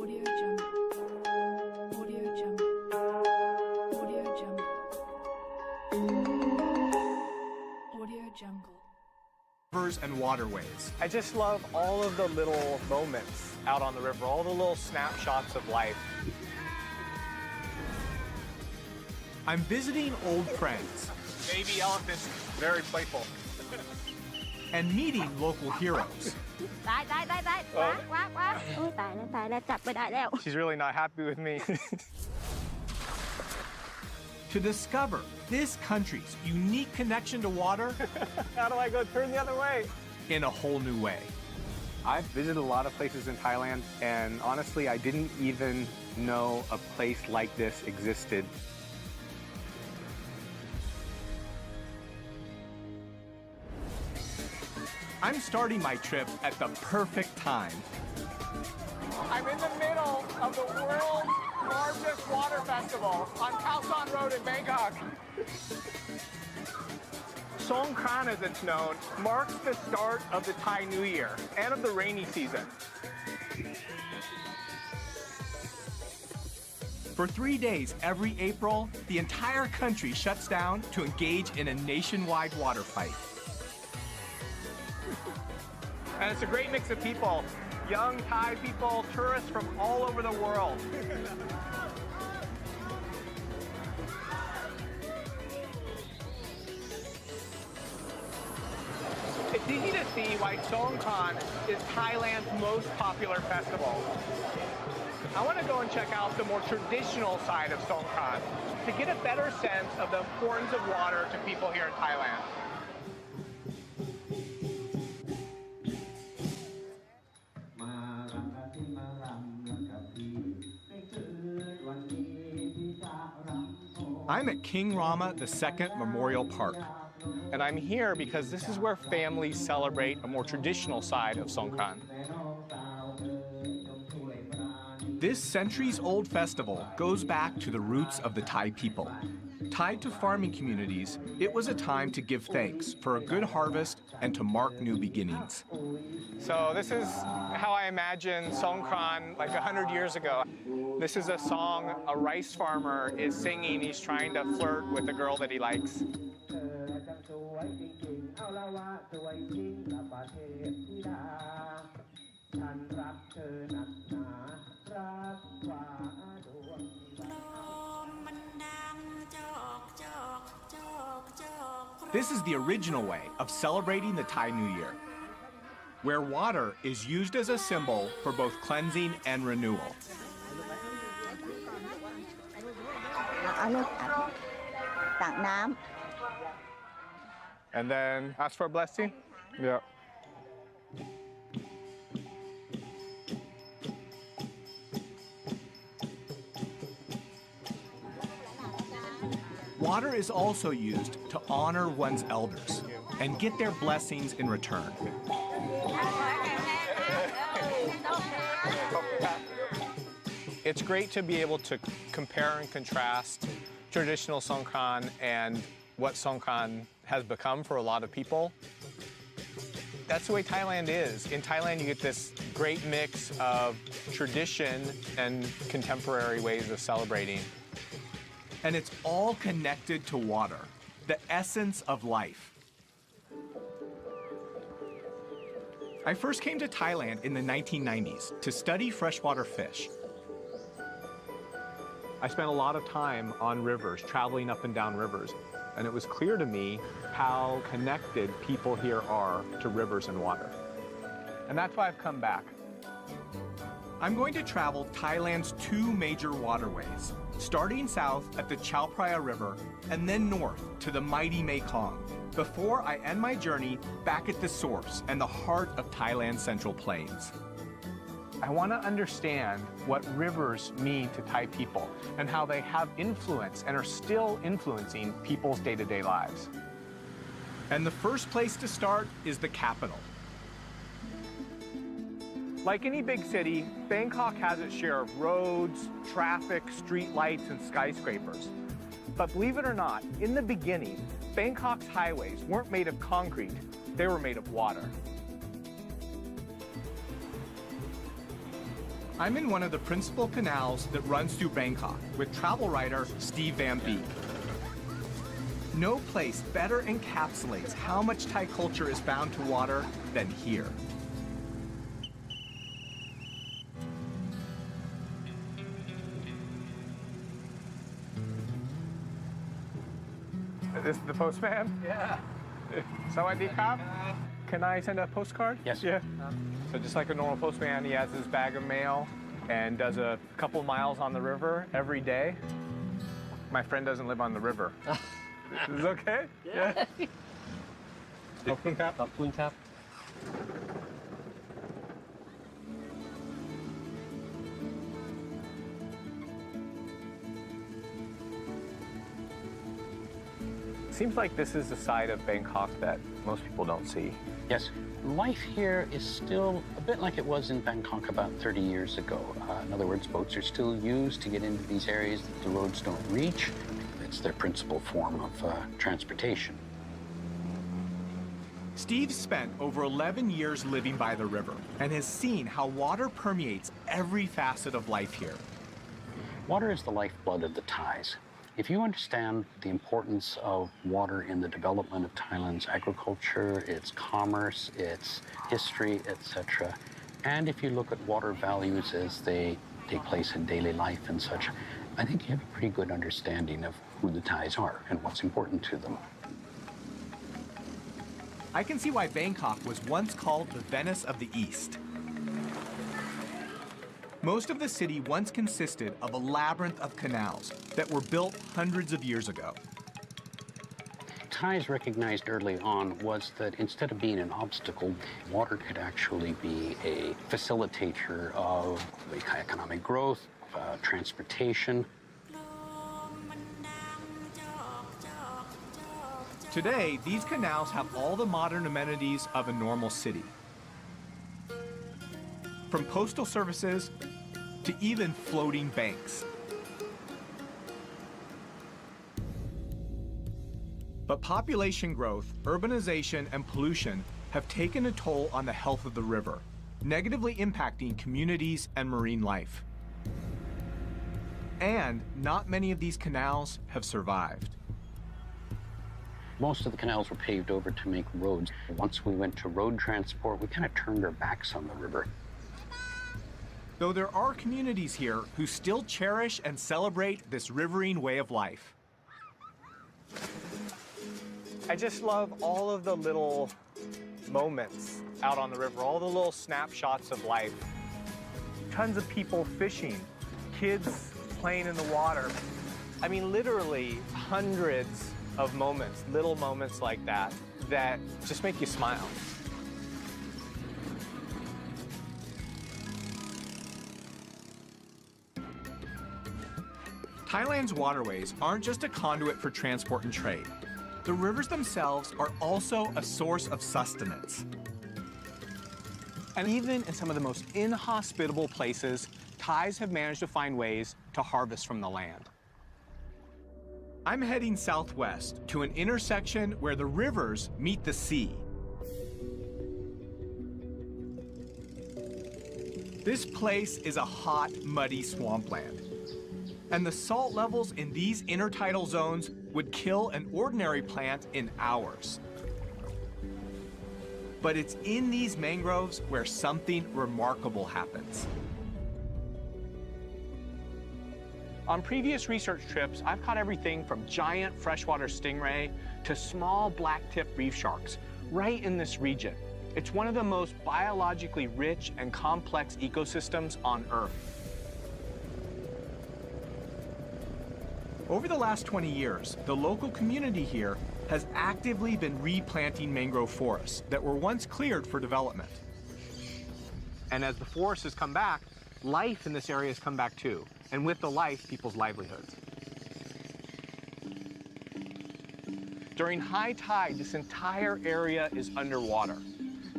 Audio Jungle. Audio Jungle. Audio Jungle. Audio Jungle. Rivers and waterways. I just love all of the little moments out on the river, all the little snapshots of life. I'm visiting old friends Baby elephants, very playful. and meeting local heroes. ตายอุ้ยตายแล้วจับไม่ได้แล้ว She's really not happy with me. To discover this country's unique connection to water How do I go turn the other way? in a whole new way. I've visited a lot of places in Thailand, and honestly, I didn't even know a place like this existed. I'm starting my trip at the perfect time. I'm in the middle of the world's largest water festival on Khao San Road in Bangkok. Songkran, as it's known, marks the start of the Thai New Year and of the rainy season. For 3 days every April, the entire country shuts down to engage in a nationwide water fight. And it's a great mix of people, young Thai people, tourists from all over the world. It's easy to see why Songkran is Thailand's most popular festival. I want to go and check out the more traditional side of Songkran to get a better sense of the importance of water to people here in Thailand. I'm at King Rama II Memorial Park. And I'm here because this is where families celebrate a more traditional side of Songkran. This centuries-old festival goes back to the roots of the Thai people. Tied to farming communities, it was a time to give thanks for a good harvest and to mark new beginnings. So this is how I imagine Songkran like 100 years ago. This is a song a rice farmer is singing. He's trying to flirt with a girl that he likes. This is the original way of celebrating the Thai New Year, where water is used as a symbol for both cleansing and renewal. เอาลูกตักน้ And then ask for a blessing. Yeah. Water is also used to honor one's elders and get their blessings in return. It's great to be able to compare and contrast traditional Songkran and what Songkran has become for a lot of people. That's the way Thailand is. In Thailand, you get this great mix of tradition and contemporary ways of celebrating. And it's all connected to water, the essence of life. I first came to Thailand in the 1990s to study freshwater fish. I spent a lot of time on rivers, traveling up and down rivers, and it was clear to me how connected people here are to rivers and water. And that's why I've come back. I'm going to travel Thailand's 2 major waterways, starting south at the Chao Phraya River and then north to the mighty Mekong, before I end my journey back at the source and the heart of Thailand's Central Plains. I want to understand what rivers mean to Thai people and how they have influence and are still influencing people's day-to-day lives. And the first place to start is the capital. Like any big city, Bangkok has its share of roads, traffic, street lights, and skyscrapers. But believe it or not, in the beginning, Bangkok's highways weren't made of concrete, they were made of water. I'm in one of the principal canals that runs through Bangkok with travel writer Steve Van Beek. No place better encapsulates how much Thai culture is bound to water than here. This is the postman? Yeah. Sawadee krap. Can I send a postcard? Yes. Yeah. So just like a normal postman, he has his bag of mail and does a couple miles on the river every day. My friend doesn't live on the river. Is this okay? Yeah. ขอบคุณครับ ขอบคุณครับ Seems like this is a side of Bangkok that most people don't see. Yes, life here is still a bit like it was in Bangkok about 30 years ago. In other words, boats are still used to get into these areas that the roads don't reach. It's their principal form of transportation. Steve spent over 11 years living by the river and has seen how water permeates every facet of life here. Water is the lifeblood of the Thais. If you understand the importance of water in the development of Thailand's agriculture, its commerce, its history, etc., and if you look at water values as they take place in daily life and such, I think you have a pretty good understanding of who the Thais are and what's important to them. I can see why Bangkok was once called the Venice of the East. Most of the city once consisted of a labyrinth of canals that were built hundreds of years ago. Thais recognized early on was that instead of being an obstacle, water could actually be a facilitator of economic growth, transportation. Today, these canals have all the modern amenities of a normal city. From postal services to even floating banks. But population growth, urbanization, and pollution have taken a toll on the health of the river, negatively impacting communities and marine life. And not many of these canals have survived. Most of the canals were paved over to make roads. Once we went to road transport, we kind of turned our backs on the river. Though there are communities here who still cherish and celebrate this riverine way of life. I just love all of the little moments out on the river, all the little snapshots of life. Tons of people fishing, kids playing in the water. I mean, literally hundreds of moments, little moments like that, that just make you smile. Thailand's waterways aren't just a conduit for transport and trade. The rivers themselves are also a source of sustenance. And even in some of the most inhospitable places, Thais have managed to find ways to harvest from the land. I'm heading southwest to an intersection where the rivers meet the sea. This place is a hot, muddy swampland. And the salt levels in these intertidal zones would kill an ordinary plant in hours. But it's in these mangroves where something remarkable happens. On previous research trips, I've caught everything from giant freshwater stingray to small black-tipped reef sharks right in this region. It's one of the most biologically rich and complex ecosystems on Earth. Over the last 20 years, the local community here has actively been replanting mangrove forests that were once cleared for development. And as the forest has come back, life in this area has come back too. And with the life, people's livelihoods. During high tide, this entire area is underwater.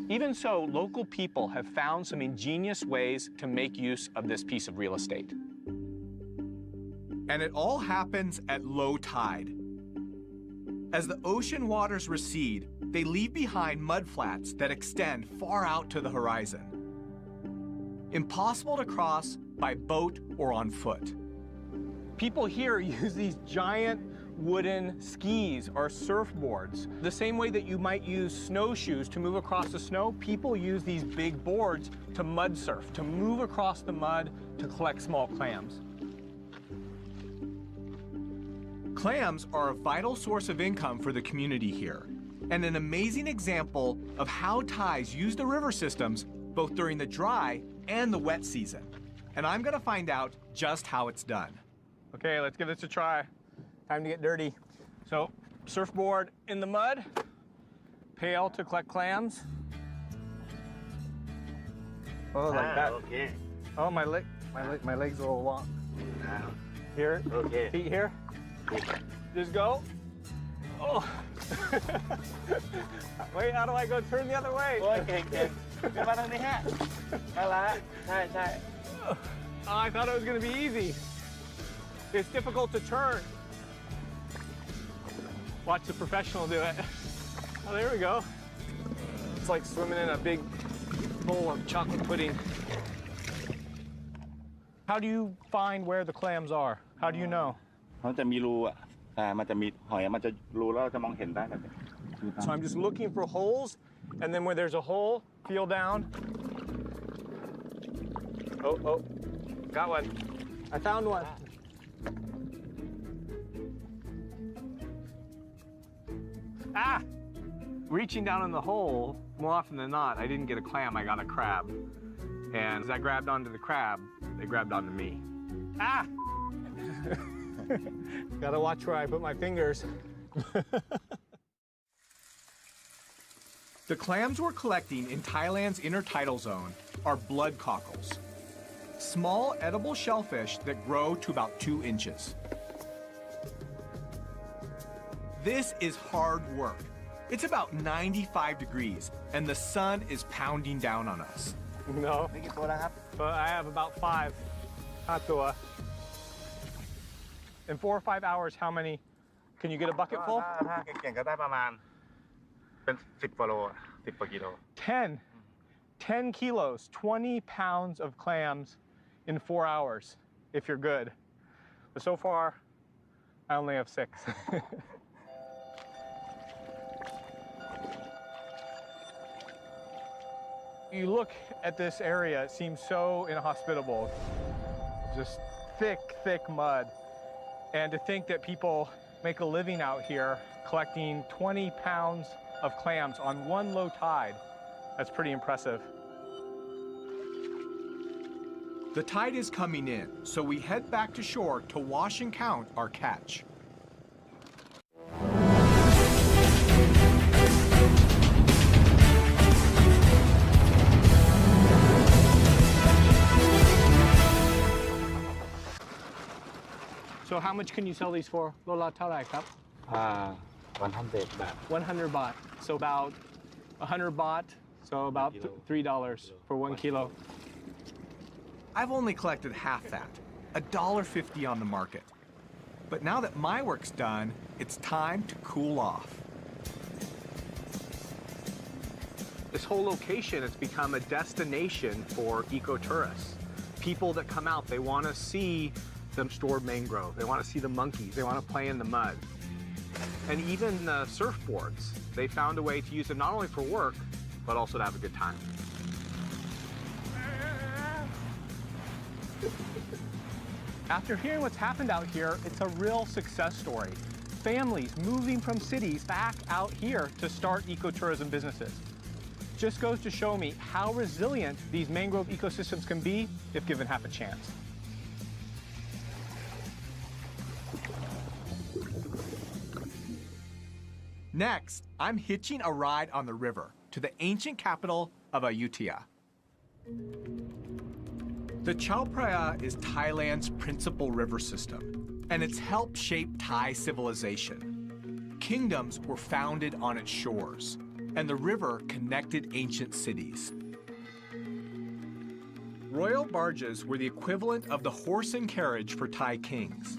Even so, local people have found some ingenious ways to make use of this piece of real estate. And it all happens at low tide. As the ocean waters recede, they leave behind mudflats that extend far out to the horizon. impossible to cross by boat or on foot. People here use these giant wooden skis or surfboards. The same way that you might use snowshoes to move across the snow, people use these big boards to mud surf, to move across the mud to collect small clams. Clams are a vital source of income for the community here, and an amazing example of how Thais use the river systems both during the dry and the wet season. And I'm gonna find out just how it's done. Okay, let's give this a try. Time to get dirty. So, surfboard in the mud, pail to collect clams. Oh, like that. Okay. Oh, my legs are a little long. Here, Okay. feet here. Just go. Oh. Wait, how do I go turn the other way? โอ้ยเก่งๆขึ้นมาทางนี้ฮะนั่นละใช่ Oh, I thought it was gonna be easy. It's difficult to turn. Watch the professional do it. Oh, there we go. It's like swimming in a big bowl of chocolate pudding. How do you find where the clams are? How do you know? เขาจะมีรูอ่ะมันจะมีหอยมันจะรูแล้วเราจะมองเห็นได้แบบนี้ So I'm just looking for holes, and then where there's a hole, feel down. Oh, got one. I found one. Ah! Reaching down in the hole, more often than not, I didn't get a clam, I got a crab. And as I grabbed onto the crab, they grabbed onto me. Ah! Gotta watch where I put my fingers. The clams we're collecting in Thailand's intertidal zone are blood cockles, small edible shellfish that grow to about 2 inches. This is hard work. It's about 95 degrees, and the sun is pounding down on us. No, ไม่กี่ตัวแล้วครับ but I have about 5. Hatua. In 4 or 5 hours, how many? Can you get a bucket full? ถ้าเก่งๆก็ได้ประมาณเป็น10กว่าโล10กว่ากิโล 10 kilos, 20 pounds of clams in 4 hours, if you're good. But so far, I only have 6. You look at this area, it seems so inhospitable. Just thick mud. And to think that people make a living out here collecting 20 pounds of clams on one low tide, that's pretty impressive. The tide is coming in, so we head back to shore to wash and count our catch. So how much can you sell these for? Lola Tarai Cup? 100 baht. 100 baht. So about 100 baht. So about $3 for 1 kilo. I've only collected half that, $1.50 on the market. But now that my work's done, it's time to cool off. This whole location has become a destination for ecotourists. People that come out, they want to see the stored mangrove. They want to see the monkeys. They want to play in the mud. And even the surfboards, they found a way to use them not only for work, but also to have a good time. After hearing what's happened out here, it's a real success story. Families moving from cities back out here to start ecotourism businesses. Just goes to show me how resilient these mangrove ecosystems can be if given half a chance. Next, I'm hitching a ride on the river to the ancient capital of Ayutthaya. The Chao Phraya is Thailand's principal river system, and it's helped shape Thai civilization. Kingdoms were founded on its shores, and the river connected ancient cities. Royal barges were the equivalent of the horse and carriage for Thai kings.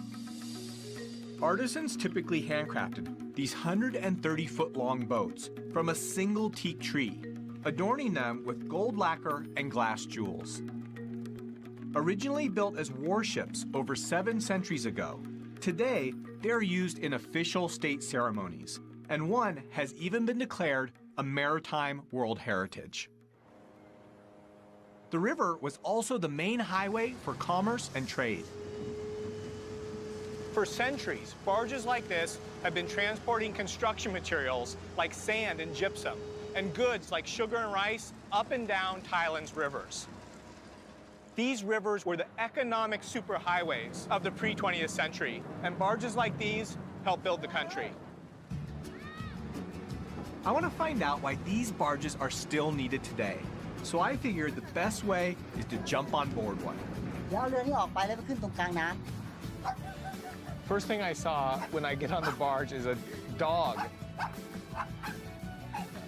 Artisans typically handcrafted these 130-foot-long boats from a single teak tree, adorning them with gold lacquer and glass jewels. Originally built as warships over 7 centuries ago, today they're used in official state ceremonies, and one has even been declared a maritime World Heritage. The river was also the main highway for commerce and trade. For centuries, barges like this have been transporting construction materials like sand and gypsum, and goods like sugar and rice up and down Thailand's rivers. These rivers were the economic superhighways of the pre-20th century, and barges like these helped build the country. I want to find out why these barges are still needed today, so I figured the best way is to jump on board one. เดี๋ยวเอาเรือนี้ออกไปแล้วไปขึ้นตรงกลางน้ำ First thing I saw when I get on the barge is a dog.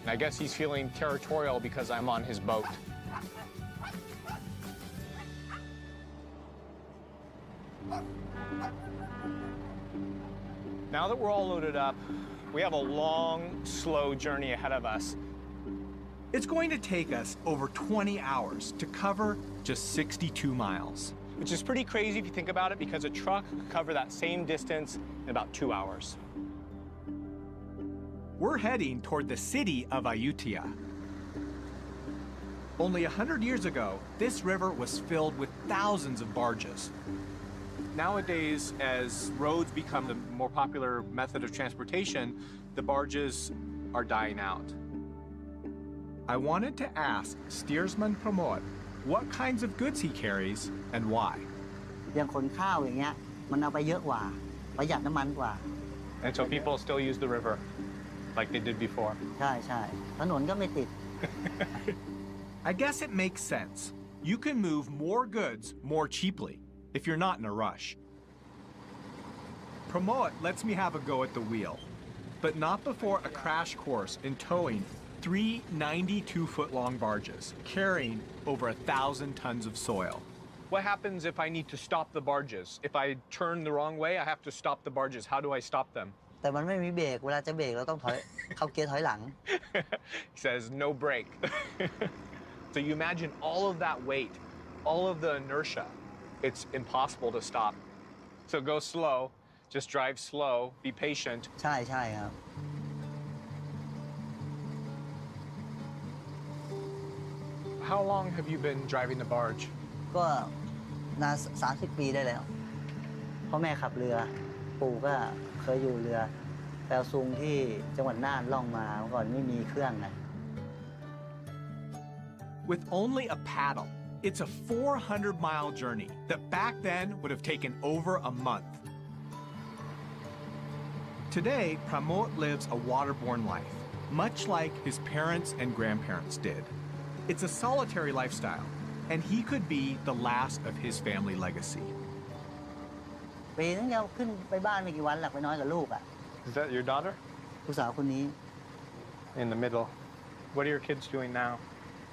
And I guess he's feeling territorial because I'm on his boat. Now that we're all loaded up, we have a long, slow journey ahead of us. It's going to take us over 20 hours to cover just 62 miles. Which is pretty crazy if you think about it, because a truck could cover that same distance in about 2 hours. We're heading toward the city of Ayutthaya. Only 100 years ago, this river was filled with thousands of barges. Nowadays, as roads become the more popular method of transportation, the barges are dying out. I wanted to ask steersman Pramod what kinds of goods he carries and why. อย่างขนข้าวอย่างเงี้ยมันเอาไปเยอะกว่าประหยัดน้ำมันกว่า And so people still use the river like they did before. ใช่ใช่ถนนก็ไม่ติด I guess it makes sense. You can move more goods more cheaply if you're not in a rush. Pramod lets me have a go at the wheel, but not before a crash course in towing 3 92-foot-long barges carrying over 1,000 tons of soil. What happens if I need to stop the barges? If I turn the wrong way, I have to stop the barges. How do I stop them? แต่มันไม่มีเบรกเวลาจะเบรกเราต้องถอย เข้าเกียร์ถอยหลัง He says, no brake. So you imagine all of that weight, all of the inertia. It's impossible to stop. So go slow, just drive slow, be patient. ใช่ใช่ครับ How long have you been driving the barge? ก็นาน30 ปีได้แล้วพ่อแม่ขับเรือปู่ก็เคยอยู่เรือแปลซุงที่จังหวัดน่านล่องมาเมื่อก่อนไม่มีเครื่องไง With only a paddle, it's a 400-mile journey that back then would have taken over a month. Today, Pramod lives a waterborne life, much like his parents and grandparents did. It's a solitary lifestyle, and he could be the last of his family legacy. ปีนึงจะขึ้นไปบ้านไม่กี่วันหลักไปน้อยกับลูกอ่ะ Is that your daughter? ลูกสาวคนนี้ In the middle. What are your kids doing now?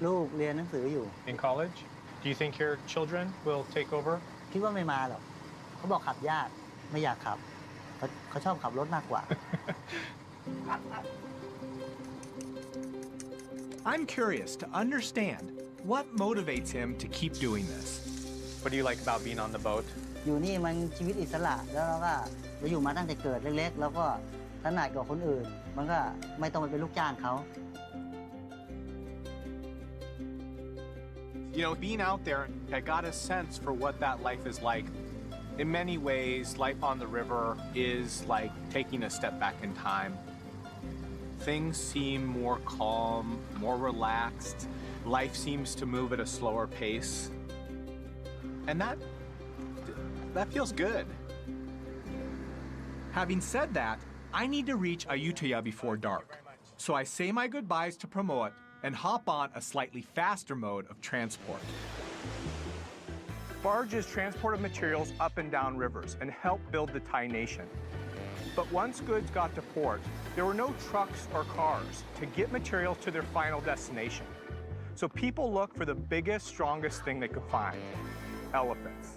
ลูกเรียนหนังสืออยู่ In college? Do you think your children will take over? คิดว่าไม่มาหรอกเขาบอกขับยากไม่อยากขับเขาชอบขับรถมากกว่า I'm curious to understand what motivates him to keep doing this. What do you like about being on the boat? อยู่นี่มันชีวิตอิสระแล้วเราอยู่มาตั้งแต่เกิดเล็กๆแล้วก็ถนัดกว่าคนอื่นมันก็ไม่ต้องไปเป็นลูกจ้างเขา You know, being out there, I got a sense for what that life is like. In many ways, life on the river is like taking a step back in time. Things seem more calm, more relaxed. Life seems to move at a slower pace. And that feels good. Having said that, I need to reach Ayutthaya before dark. So I say my goodbyes to Pramod and hop on a slightly faster mode of transport. Barges transported materials up and down rivers and helped build the Thai nation. But once goods got to port, there were no trucks or cars to get materials to their final destination. So people looked for the biggest, strongest thing they could find, elephants.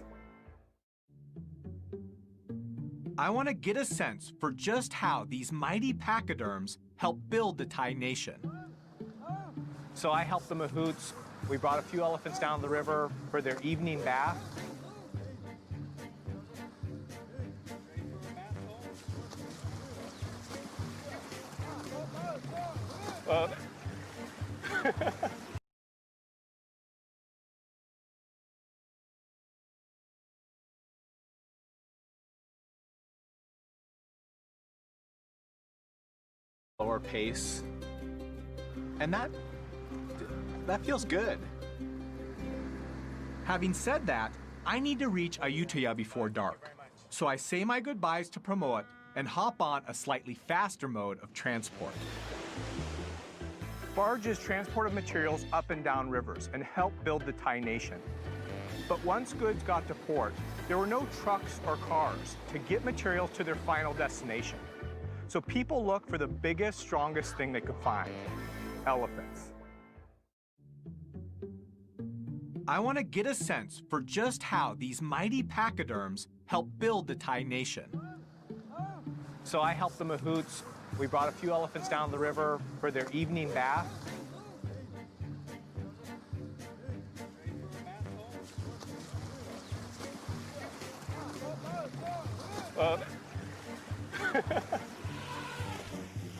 I want to get a sense for just how these mighty pachyderms help build the Thai nation. So I helped the mahouts We brought a few elephants down the river for their evening bath. Lower pace. And that feels good. Having said that, I need to reach Ayutthaya before dark. So I say my goodbyes to Pramod and hop on a slightly faster mode of transport. Barges transported materials up and down rivers and helped build the Thai nation. But once goods got to port, there were no trucks or cars to get materials to their final destination. So people looked for the biggest, strongest thing they could find: elephants. I want to get a sense for just how these mighty pachyderms help build the Thai nation. So I helped the mahouts. We brought a few elephants down the river for their evening bath.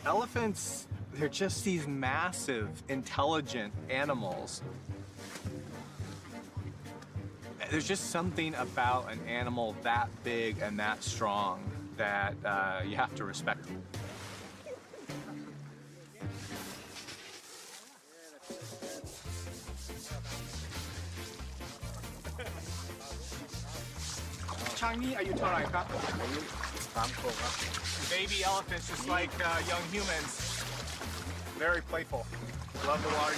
Elephants, they're just these massive, intelligent animals. There's just something about an animal that big and that strong that you have to respect them. Changi, are you Torai? Baby elephants, just like young humans. Very playful. Love the water.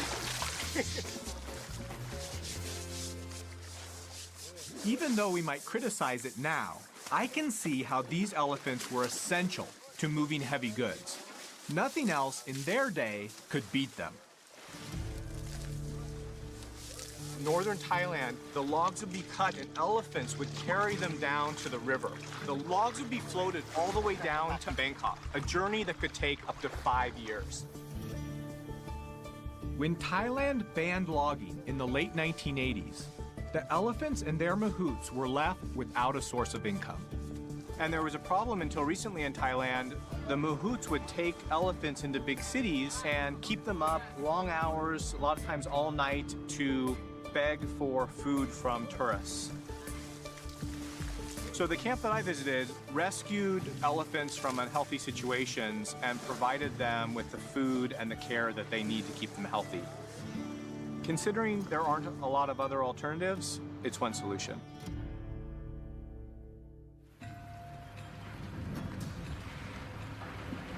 Even though we might criticize it now, I can see how these elephants were essential to moving heavy goods. Nothing else in their day could beat them. Northern Thailand, the logs would be cut and elephants would carry them down to the river. The logs would be floated all the way down to Bangkok, a journey that could take up to 5 years. When Thailand banned logging in the late 1980s, the elephants and their mahouts were left without a source of income. And there was a problem until recently in Thailand. The mahouts would take elephants into big cities and keep them up long hours, a lot of times all night, to beg for food from tourists. So the camp that I visited rescued elephants from unhealthy situations and provided them with the food and the care that they need to keep them healthy. Considering there aren't a lot of other alternatives, it's one solution.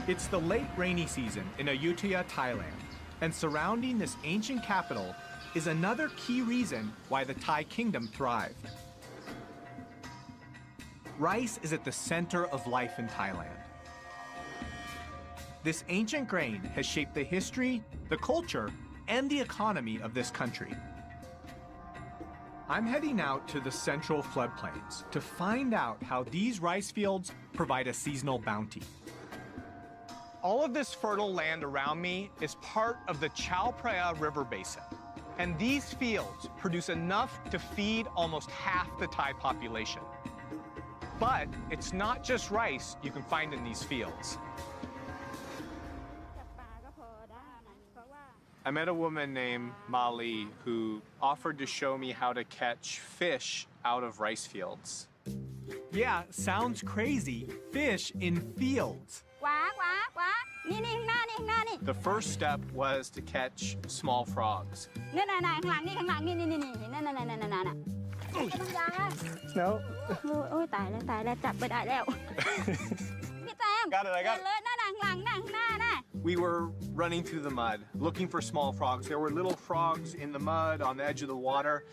It's the late rainy season in Ayutthaya, Thailand, and surrounding this ancient capital is another key reason why the Thai kingdom thrived. Rice is at the center of life in Thailand. This ancient grain has shaped the history, the culture, and the economy of this country. I'm heading out to the central floodplains to find out how these rice fields provide a seasonal bounty. All of this fertile land around me is part of the Chao Phraya River Basin. And these fields produce enough to feed almost half the Thai population. But it's not just rice you can find in these fields. I met a woman named Mali who offered to show me how to catch fish out of rice fields. Yeah, sounds crazy. Fish in fields. The first step was to catch small frogs. No. Got it, I got it. We were running through the mud, looking for small frogs. There were little frogs in the mud on the edge of the water,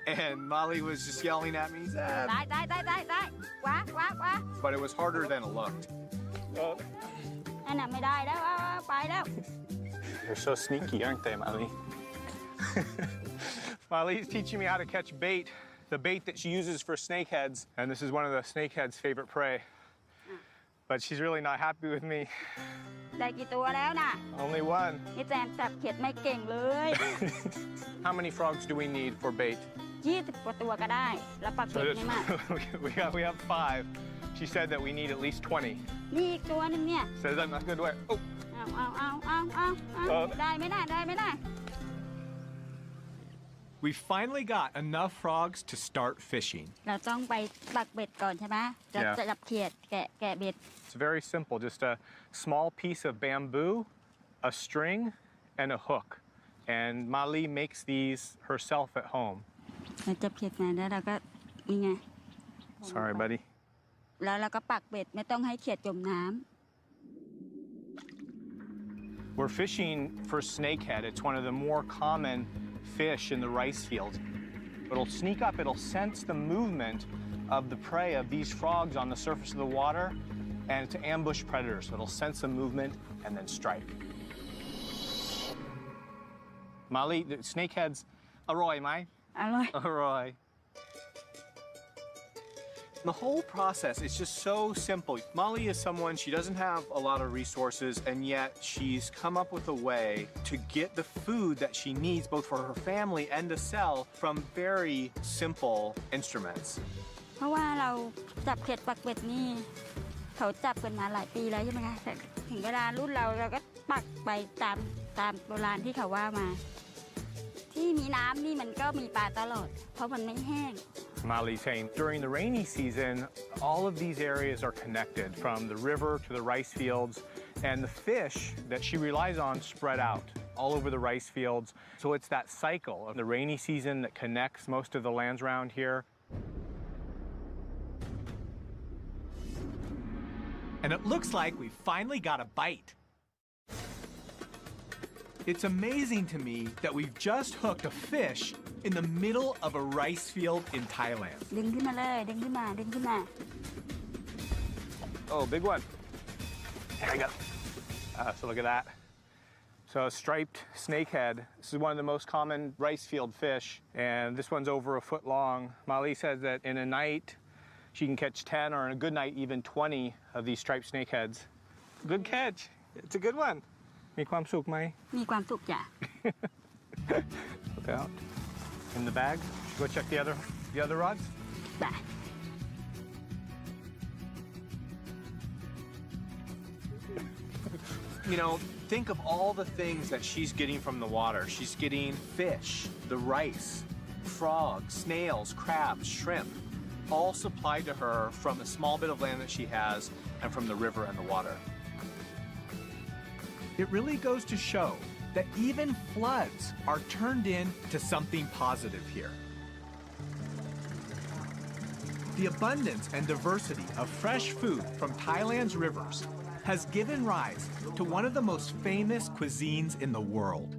and Molly was just yelling at me, but it was harder than it looked. They're so sneaky, aren't they, Molly? Molly's teaching me how to catch bait, the bait that she uses for snakeheads, and this is one of the snakeheads' favorite prey. but she's really not happy with me. ได้กี่ตัวแล้วน่ะ Only one. นี่แจมจับเขียดไม่เก่งเลย How many frogs do we need for bait? 20 กว่าตัวก็ได้ แล้วปัก So เบ็ดไม่มาก we have 5. She said that we need at least 20. นี่อีกตัวหนึงเนี่ย Says I'm not good way. Oh, เอาได้ไม่ได้ We finally got enough frogs to start fishing. เราต้องไปปักเบ็ดก่อนใช่ไหมจะ Yeah. จับเขียดแกะเบ็ด it's very simple. Just a small piece of bamboo, a string, and a hook. And Mali makes these herself at home. เราจับเขียดมาแล้วเราก็นี่ไง Sorry, buddy. แล้วเราก็ปักเบ็ดไม่ต้องให้เขียดจมน้ำ We're fishing for snakehead. It's one of the more common fish in the rice fields. It'll sneak up, it'll sense the movement of the prey of these frogs on the surface of the water and to ambush predators. So it'll sense the movement and then strike. Mali, the snakeheads, aroy, mai? อร่อย Aroy. The whole process is just so simple. Molly is someone, she doesn't have a lot of resources, and yet she's come up with a way to get the food that she needs both for her family and to sell from very simple instruments. เพราะว่าเราจับเขียดปักเบ็ดนี่เขาจับกันมาหลายปีแล้วใช่ไหมคะแต่ถึงเวลารุ่นเราก็ปักไปตามโบราณที่เขาว่ามา ที่มีน้ำนี่มันก็มีปลาตลอด เพราะมันไม่แห้ง Mali saying during the rainy season, all of these areas are connected from the river to the rice fields, and the fish that she relies on spread out all over the rice fields. So it's that cycle of the rainy season that connects most of the lands around here. And it looks like we finally got a bite. It's amazing to me that we've just hooked a fish in the middle of a rice field in Thailand. ดึงขึ้นมาเลยดึงขึ้นมา Oh, big one. There we go. So look at that. So a striped snakehead. This is one of the most common rice field fish, and this one's over a foot long. Mali says that in a night, she can catch 10, or in a good night, even 20 of these striped snakeheads. Good catch. It's a good one. มีความสุขไหม มีความสุขจ้ะ Look out. In the bag. Should we go check the other rods? จ้ะ You know, think of all the things that she's getting from the water. She's getting fish, the rice, frogs, snails, crabs, shrimp, all supplied to her from a small bit of land that she has and from the river and the water. It really goes to show that even floods are turned into something positive here. The abundance and diversity of fresh food from Thailand's rivers has given rise to one of the most famous cuisines in the world.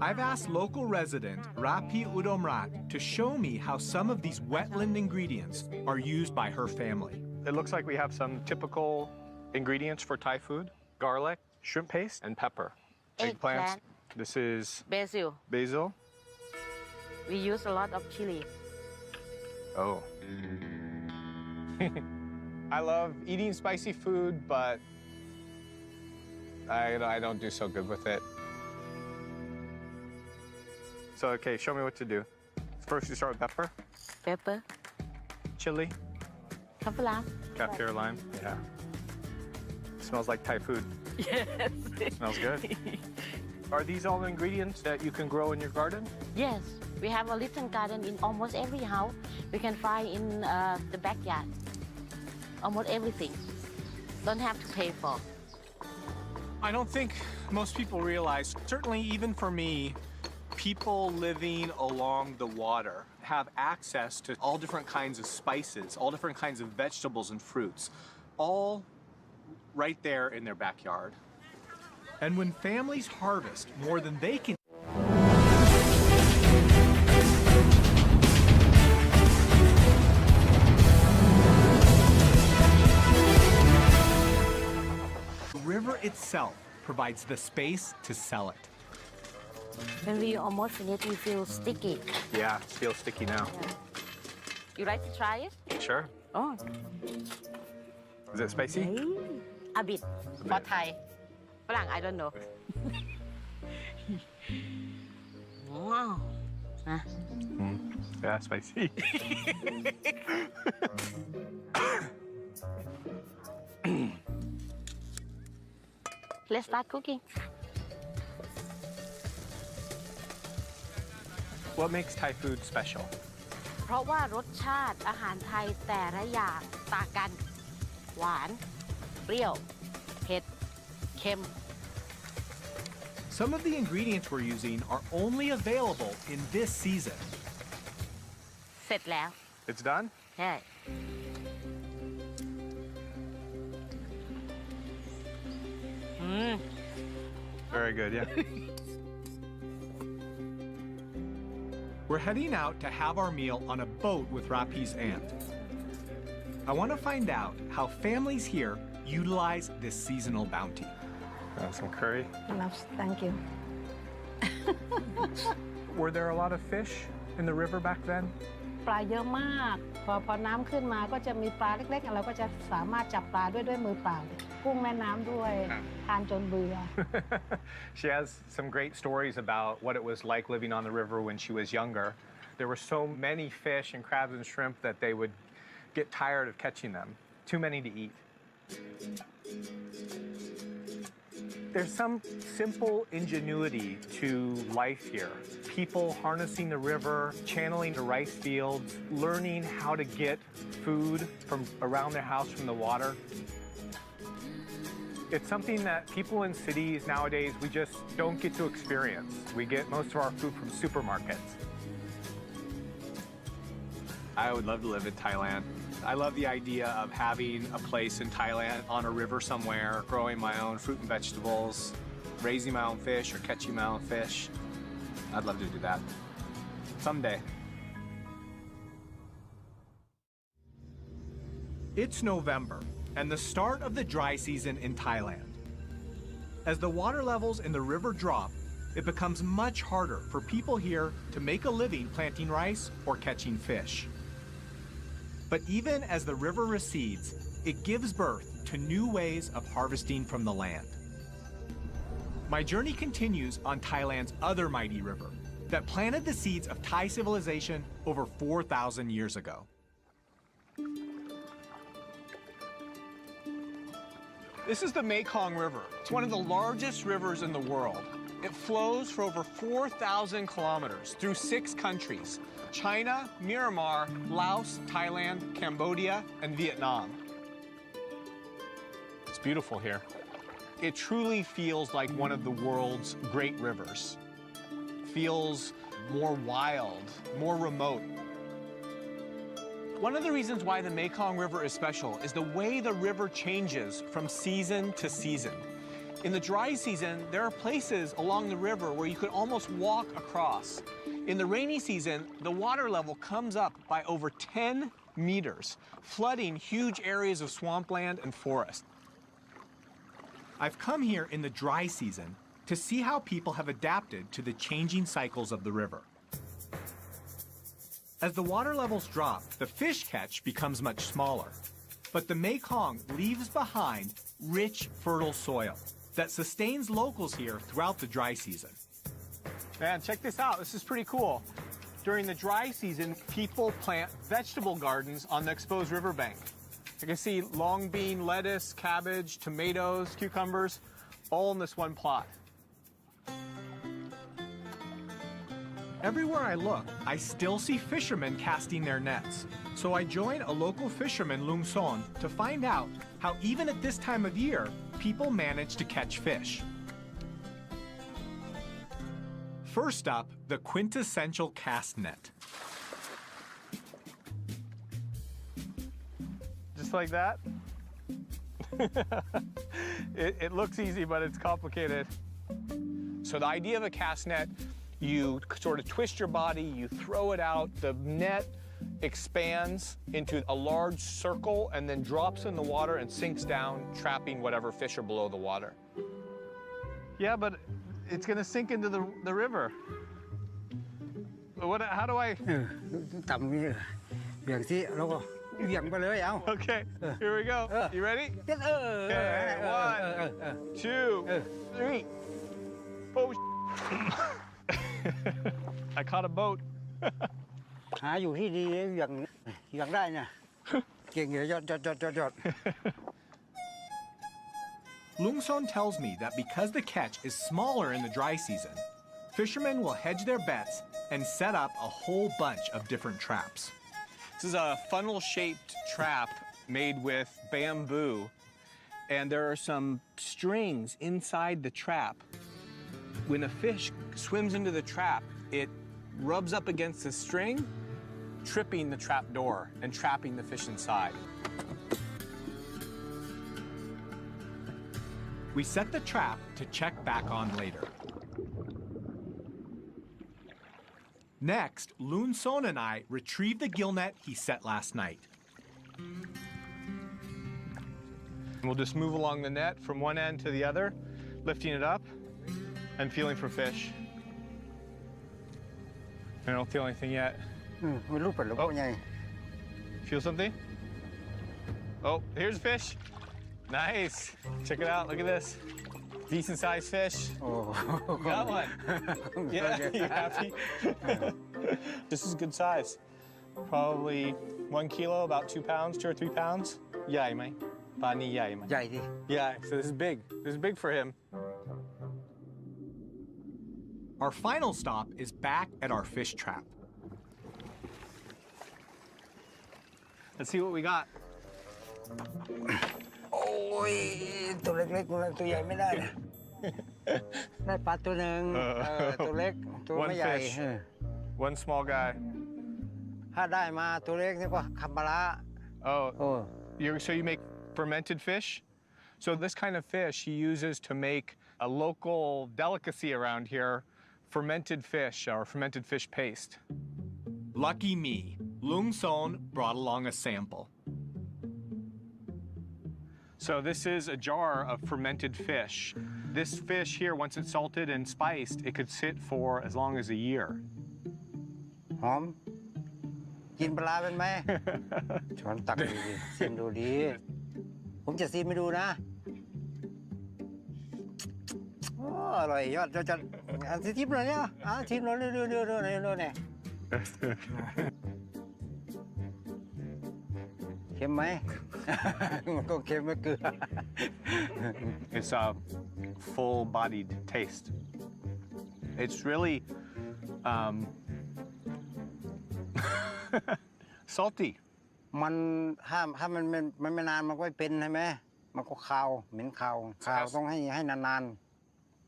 I've asked local resident Rapi Udomrat to show me how some of these wetland ingredients are used by her family. It looks like we have some typical ingredients for Thai food. Garlic, shrimp paste, and pepper. Eggplant. This is Basil. basil. We use a lot of chili. Oh. I love eating spicy food, but I don't do so good with it. So, okay, show me what to do. First, you start with pepper, Pepper. chili, Kapla. kaffir lime. Yeah. Smells like Thai food. Yes. Smells good. Are these all the ingredients that you can grow in your garden? Yes. We have a little garden in almost every house. We can find in the backyard. Almost everything. Don't have to pay for. I don't think most people realize, certainly even for me, people living along the water have access to all different kinds of spices, all different kinds of vegetables and fruits, all right there in their backyard. And when families harvest more than they can the river itself provides the space to sell it. When we almost finish, we feel sticky. Yeah, it feels sticky now. You like to try it? Sure. Oh, Is it spicy? a bit. For Thai. ฝรั่ง I don't know. Wow. Yeah, spicy. Let's start cooking. What makes Thai food special? เพราะว่ารสชาติอาหารไทยแต่ละอย่างต่างกัน หวาน เปรี้ยว เผ็ด เค็ม Some of the ingredients we're using are only available in this season. เสร็จแล้ว It's done? ใช่ Very good, yeah. We're heading out to have our meal on a boat with Rapi's aunt. I want to find out how families here utilize this seasonal bounty. Some curry. Thank you. Were there a lot of fish in the river back then? ปลาเยอะมาก พอน้ำขึ้นมาก็จะมีปลาเล็กๆเราก็จะสามารถจับปลาด้วยมือเปล่ากุ้งแม่น้ำด้วยทานจนเบื่อ She has some great stories about what it was like living on the river when she was younger. There were so many fish and crabs and shrimp that they would get tired of catching them. Too many to eat. There's some simple ingenuity to life here. People harnessing the river, channeling the rice fields, learning how to get food from around their house from the water. It's something that people in cities nowadays, we just don't get to experience. We get most of our food from supermarkets. I would love to live in Thailand. I love the idea of having a place in Thailand on a river somewhere, growing my own fruit and vegetables, raising my own fish or catching my own fish. I'd love to do that someday. It's November and the start of the dry season in Thailand. As the water levels in the river drop, it becomes much harder for people here to make a living planting rice or catching fish. But even as the river recedes, it gives birth to new ways of harvesting from the land. My journey continues on Thailand's other mighty river that planted the seeds of Thai civilization over 4,000 years ago. This is the Mekong River. It's one of the largest rivers in the world. It flows for over 4,000 kilometers through 6 countries: China, Myanmar, Laos, Thailand, Cambodia, and Vietnam. It's beautiful here. It truly feels like one of the world's great rivers. Feels more wild, more remote. One of the reasons why the Mekong River is special is the way the river changes from season to season. In the dry season, there are places along the river where you could almost walk across. In the rainy season, the water level comes up by over 10 meters, flooding huge areas of swampland and forest. I've come here in the dry season to see how people have adapted to the changing cycles of the river. As the water levels drop, the fish catch becomes much smaller. But the Mekong leaves behind rich, fertile soil that sustains locals here throughout the dry season. Man, check this out. This is pretty cool. During the dry season, people plant vegetable gardens on the exposed riverbank. You can see long bean, lettuce, cabbage, tomatoes, cucumbers, all in this one plot. Everywhere I look, I still see fishermen casting their nets. So I join a local fisherman, Lung Son, to find out how even at this time of year, people manage to catch fish. First up, the quintessential cast net. Just like that. It looks easy, but it's complicated. So the idea of a cast net, you sort of twist your body, you throw it out, the net expands into a large circle and then drops in the water and sinks down, trapping whatever fish are below the water. Yeah, but it's going to sink into the river. How do I... ต่ำนี่เบี่ยงสิแล้วก็ เหวี่ยงไปเลยเอา Okay, here we go. You ready? Okay, 1, 2, 3. Oh, I caught a boat. หาอยู่ที่ดีเหวี่ยงได้เนี่ยเก่งเลยยอด Lungson tells me that because the catch is smaller in the dry season, fishermen will hedge their bets and set up a whole bunch of different traps. This is a funnel-shaped trap made with bamboo, and there are some strings inside the trap. When a fish swims into the trap, it rubs up against the string, tripping the trap door and trapping the fish inside. We set the trap to check back on later. Next, Loon Son and I retrieve the gill net he set last night. We'll just move along the net from one end to the other, lifting it up and feeling for fish. I don't feel anything yet. ไม่รู้เป็นหรือเปล่าไง Feel something? Oh, here's a fish. Nice. Check it out. Look at this. Decent sized fish. โอ้ Got one. Yeah, you happy? This is good size. Probably 1 kilo, about 2 pounds, 2 or 3 pounds. ใหญ่ไหม ปลานี่ใหญ่ไหม ใหญ่ดิ Yeah, so this is big. This is big for him. Our final stop is back at our fish trap. Let's see what we got. โอ้ยตัวเล็กๆตัวใหญ่ไม่ได้นะได้ปลาตัวหนึ่งตัวเล็กตัว One ไม่ใหญ่ fish. One small guy. ถ้าได้มาตัวเล็กนี่ก็คำปลาร้า Oh, โอ้ so you make fermented fish? So this kind of fish he uses to make a local delicacy around here, fermented fish or fermented fish paste. Lucky me, Lung Son brought along a sample. So this is a jar of fermented fish. This fish here, once it's salted and spiced, it could sit for as long as a year. หอม กินปลาเป็นไหม ช้อนตักดีๆชิมดูดี ผมจะชิมให้ดูนะโอ้อร่อยยอดจะอันที่ทิพย์เลยเนี่ยชิมเลยเรื่อยๆเนี่ยเค็มไหม มันก็เค็มไม่เกลือ It's a full-bodied taste. It's really salty. มันถ้ามันไม่นานมันก็ไม่เป็นใช่ไหมมันก็คาวเหม็นคาวต้องให้นาน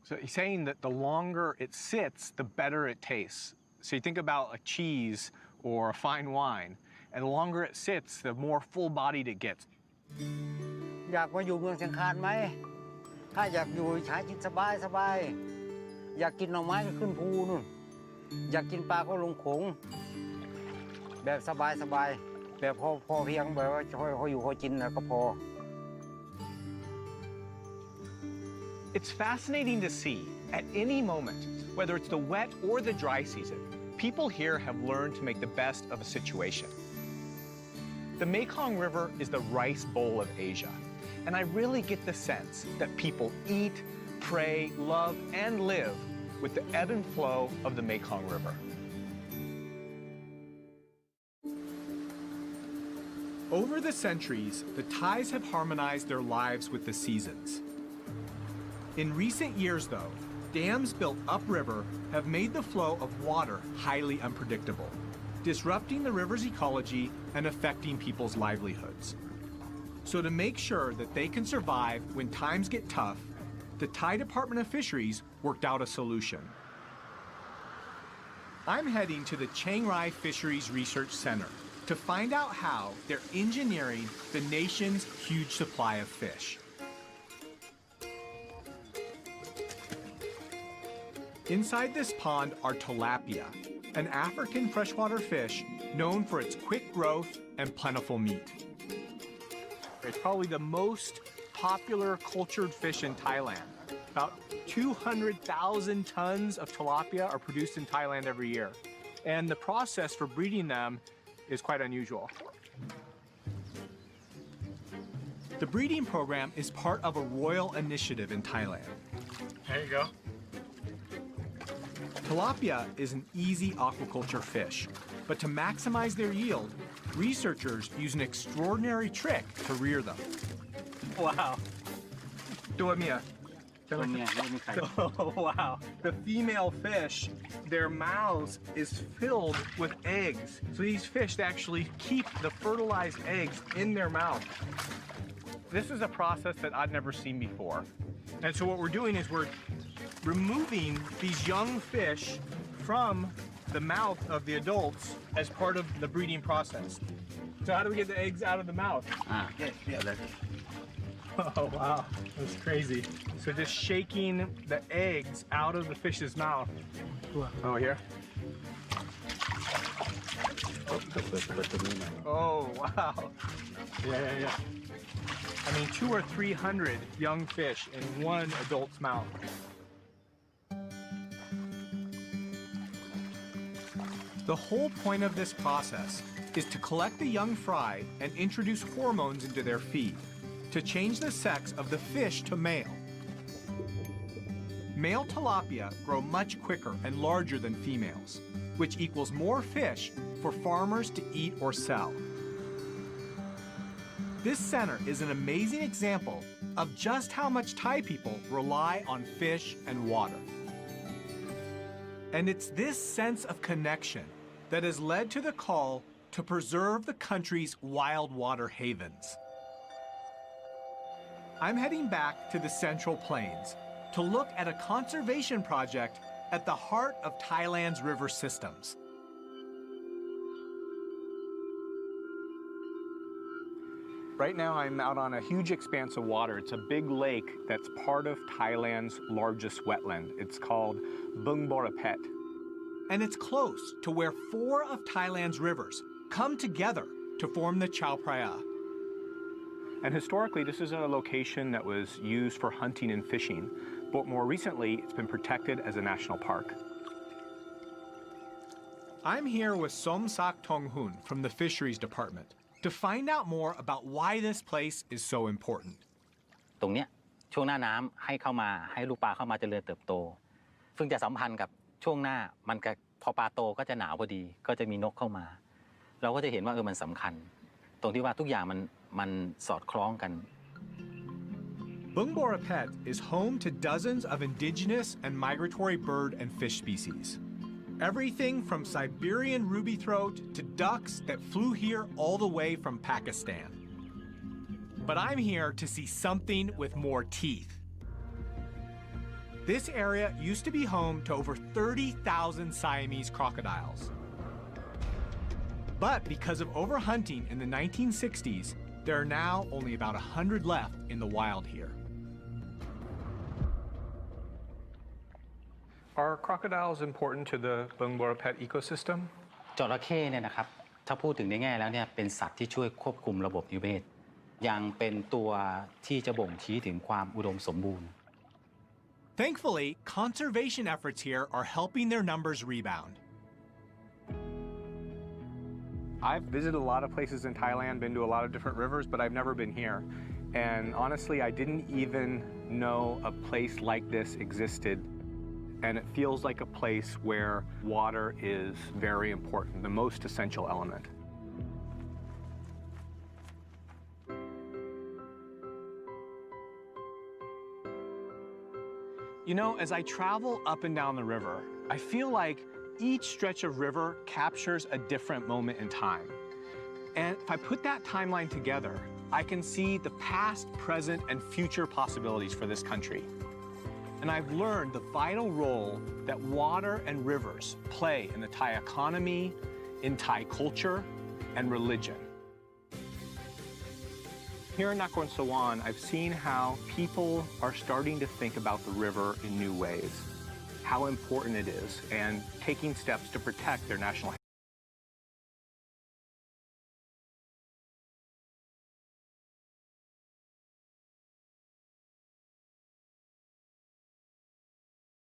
So he's saying that the longer it sits, the better it tastes. So you think about a cheese or a fine wine, and the longer it sits, the more full-bodied it gets. ๆอยากมาอยู่เมืองเชียงคานไหมถ้าอยากอยู่ใช้ชีวิตสบายอยากกินหน่อไม้ก็ขึ้นภูนู่นอยากกินปลาก็ลงโขงแบบสบายแบบพอเพียงแบบว่าพออยู่พอกินแล้วก็พอ It's fascinating to see, at any moment, whether it's the wet or the dry season, people here have learned to make the best of a situation. The Mekong River is the rice bowl of Asia, and I really get the sense that people eat, pray, love, and live with the ebb and flow of the Mekong River. Over the centuries, the Thais have harmonized their lives with the seasons. In recent years, though, dams built upriver have made the flow of water highly unpredictable, disrupting the river's ecology and affecting people's livelihoods. So to make sure that they can survive when times get tough, the Thai Department of Fisheries worked out a solution. I'm heading to the Chiang Rai Fisheries Research Center to find out how they're engineering the nation's huge supply of fish. Inside this pond are tilapia, an African freshwater fish known for its quick growth and plentiful meat. It's probably the most popular cultured fish in Thailand. About 200,000 tons of tilapia are produced in Thailand every year. And the process for breeding them is quite unusual. The breeding program is part of a royal initiative in Thailand. There you go. Tilapia is an easy aquaculture fish, but to maximize their yield, researchers use an extraordinary trick to rear them. Wow. ตัวเมีย ตัวเมียไม่มีไข่ Oh, wow. The female fish, their mouths is filled with eggs. So these fish actually keep the fertilized eggs in their mouth. This is a process that I've never seen before. And so what we're doing is we're removing these young fish from the mouth of the adults as part of the breeding process. So how do we get the eggs out of the mouth? Oh, wow. That's crazy. So just shaking the eggs out of the fish's mouth. Oh, here? Oh, wow. Yeah. I mean, 200 or 300 young fish in one adult's mouth. The whole point of this process is to collect the young fry and introduce hormones into their feed to change the sex of the fish to male. Male tilapia grow much quicker and larger than females, which equals more fish for farmers to eat or sell. This center is an amazing example of just how much Thai people rely on fish and water. And it's this sense of connection that has led to the call to preserve the country's wild water havens. I'm heading back to the Central Plains to look at a conservation project at the heart of Thailand's river systems. Right now I'm out on a huge expanse of water. It's a big lake that's part of Thailand's largest wetland. It's called Bung Borapet. And it's close to where 4 of Thailand's rivers come together to form the Chao Phraya. And historically, this is a location that was used for hunting and fishing, but more recently, it's been protected as a national park. I'm here with Somsak Tonghun from the Fisheries Department to find out more about why this place is so important. ตรงเนี้ยช่วงหน้าน้ำให้เข้ามาให้ลูกปลาเข้ามาเจริญเติบโตซึ่งจะสัมพันธ์กับช่วงหน้ามันก็พอปลาโตก็จะหนาวพอดีก็จะมีนกเข้ามาเราก็จะเห็นว่ามันสำคัญตรงที่ว่าทุกอย่างมันสอดคล้องกัน Bung Borapet is home to dozens of indigenous and migratory bird and fish species. Everything from Siberian ruby throat to ducks that flew here all the way from Pakistan. But I'm here to see something with more teeth. This area used to be home to over 30,000 Siamese crocodiles. But because of overhunting in the 1960s, there are now only about 100 left in the wild here. Are crocodiles important to the Bung Borapet ecosystem? จระเข้เนี่ยนะครับถ้าพูดถึงในแง่แล้วเนี่ยเป็นสัตว์ที่ช่วยควบคุมระบบนิเวศยังเป็นตัวที่จะบ่งชี้ถึงความอุดมสมบูรณ์ Thankfully, conservation efforts here are helping their numbers rebound. I've visited a lot of places in Thailand, been to a lot of different rivers, but I've never been here. And honestly, I didn't even know a place like this existed. And it feels like a place where water is very important, the most essential element. You know, as I travel up and down the river, I feel like each stretch of river captures a different moment in time. And if I put that timeline together, I can see the past, present, and future possibilities for this country. And I've learned the vital role that water and rivers play in the Thai economy, in Thai culture, and religion. Here in Nakhon Sawan, I've seen how people are starting to think about the river in new ways, how important it is, and taking steps to protect their national